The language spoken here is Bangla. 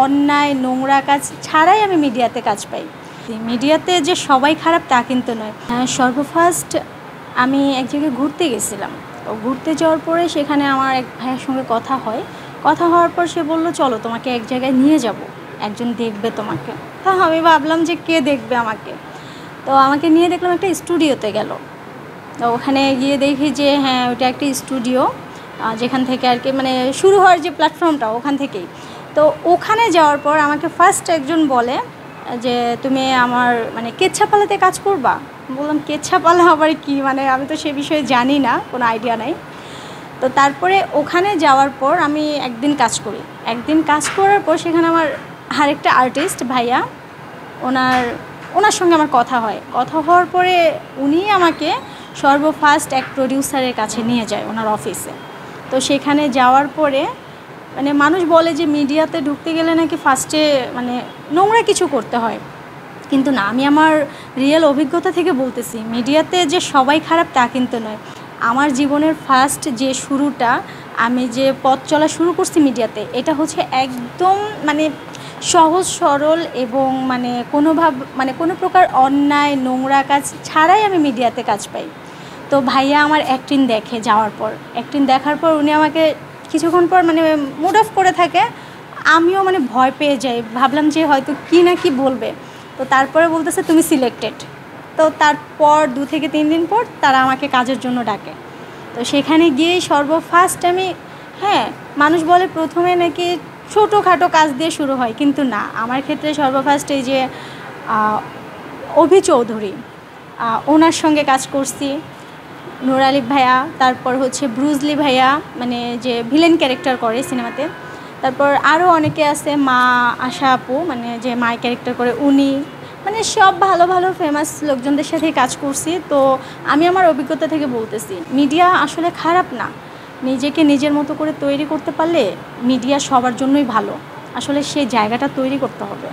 অন্যায় নোংরা কাজ ছাড়াই আমি মিডিয়াতে কাজ পাই। মিডিয়াতে যে সবাই খারাপ তা কিন্তু নয়। সর্বফার্স্ট আমি এক জায়গায় ঘুরতে গেছিলাম। তো ঘুরতে যাওয়ার পরে সেখানে আমার এক ভাইয়ের সঙ্গে কথা হওয়ার পর সে বলল, চলো তোমাকে এক জায়গায় নিয়ে যাব, একজন দেখবে তোমাকে। তো আমি ভাবলাম যে কে দেখবে আমাকে। তো আমাকে নিয়ে দেখলাম একটা স্টুডিওতে গেল। তো ওখানে গিয়ে দেখি যে হ্যাঁ, ওটা একটা স্টুডিও, যেখান থেকে আর কি মানে শুরু হওয়ার যে প্ল্যাটফর্মটা ওখান থেকেই। তো ওখানে যাওয়ার পর আমাকে ফার্স্ট একজন বলে যে তুমি আমার মানে কেচ্ছাপালাতে কাজ করবা। বললাম কেচ্ছাপালা আবার কি, মানে আমি তো সে বিষয়ে জানি না, কোনো আইডিয়া নাই। তো তারপরে ওখানে যাওয়ার পর আমি একদিন কাজ করার পর সেখানে আমার আরেকটা আর্টিস্ট ভাইয়া, ওনার সঙ্গে আমার কথা হওয়ার পরে উনি আমাকে সর্বফার্স্ট এক প্রডিউসারের কাছে নিয়ে যায় ওনার অফিসে। তো সেখানে যাওয়ার পরে মানে মানুষ বলে যে মিডিয়াতে ঢুকতে গেলে নাকি ফার্স্টে মানে নোংরা কিছু করতে হয়, কিন্তু না, আমি আমার রিয়েল অভিজ্ঞতা থেকে বলতেছি, মিডিয়াতে যে সবাই খারাপ তা কিন্তু নয়। আমার জীবনের ফার্স্ট যে শুরুটা, আমি যে পথ চলা শুরু করছি মিডিয়াতে, এটা হচ্ছে একদম মানে সহজ সরল এবং মানে কোনো প্রকার অন্যায় নোংরা কাজ ছাড়াই আমি মিডিয়াতে কাজ পাই। তো ভাইয়া আমার অ্যাক্টিং দেখে, অ্যাক্টিং দেখার পর উনি আমাকে কিছুক্ষণ পর মানে মুড অফ করে থাকে। আমিও মানে ভয় পেয়ে যাই, ভাবলাম যে হয়তো কি না কি বলবে। তো তারপরে বলতেছে তুমি সিলেক্টেড। তো তারপর 2 থেকে 3 দিন পর তারা আমাকে কাজের জন্য ডাকে। তো সেখানে গিয়েই সর্বফার্স্ট আমি, হ্যাঁ, মানুষ বলে প্রথমে নাকি ছোটোখাটো কাজ দিয়ে শুরু হয়, কিন্তু না, আমার ক্ষেত্রে সর্বফার্স্ট এই যে অভি চৌধুরী, ওনার সঙ্গে কাজ করছি, নূর আলিফ ভাইয়া, তারপর হচ্ছে ব্রুজলি ভাইয়া, মানে যে ভিলেন ক্যারেক্টার করে সিনেমাতে, তারপর আরও অনেকে আছে, মা আশা আপু, মানে যে মায়ের ক্যারেক্টার করে উনি, মানে সব ভালো ভালো ফেমাস লোকজনদের সাথেই কাজ করছি। তো আমি আমার অভিজ্ঞতা থেকে বলতেছি, মিডিয়া আসলে খারাপ না, নিজেকে নিজের মতো করে তৈরি করতে পারলে মিডিয়া সবার জন্যই ভালো। আসলে সেই জায়গাটা তৈরি করতে হবে।